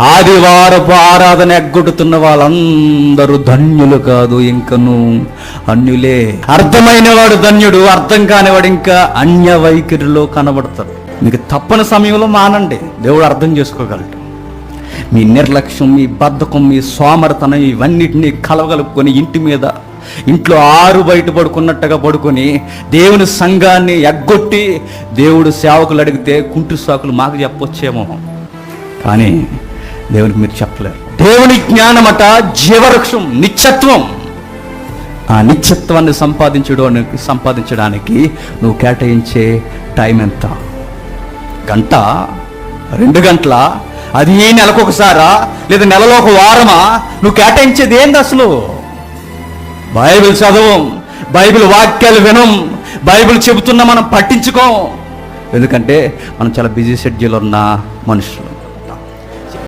ఆదివారపు ఆరాధన ఎగ్గొట్టుతున్న వాళ్ళందరూ ధన్యులు కాదు, ఇంకను అన్యులే. అర్థమైన వాడు ధన్యుడు, అర్థం కానివాడు ఇంకా అన్య వైఖరిలో కనబడతాడు. మీకు తప్పని సమయంలో మానండి, దేవుడు అర్థం చేసుకోగలడు. మీ నిర్లక్ష్యం, మీ బద్ధకం, మీ సోమరతనం ఇవన్నిటినీ కలవగలుపుకొని ఇంట్లో ఆరు బయట పడుకున్నట్టుగా పడుకొని దేవుని సంఘాన్ని ఎగ్గొట్టి దేవుడు సేవకులు అడిగితే కుంటి సాకులు మాకు చెప్పొచ్చేమో, కానీ దేవునికి మీరు చెప్పలేరు. దేవుని జ్ఞానమట జీవవృక్షం, నిత్యత్వం. ఆ నిత్యత్వాన్ని సంపాదించడానికి నువ్వు కేటాయించే టైం ఎంత? గంట, 2 గంటల? అది నెలకొకసారా, లేదా నెలలో ఒక వారమా? నువ్వు కేటాయించేది ఏంది అసలు? బైబిల్ చదవం, బైబిల్ వాక్యాలు వినం, బైబిల్ చెబుతున్నా మనం పట్టించుకోం. ఎందుకంటే మనం చాలా బిజీ షెడ్యూల్ ఉన్న మనుషులు.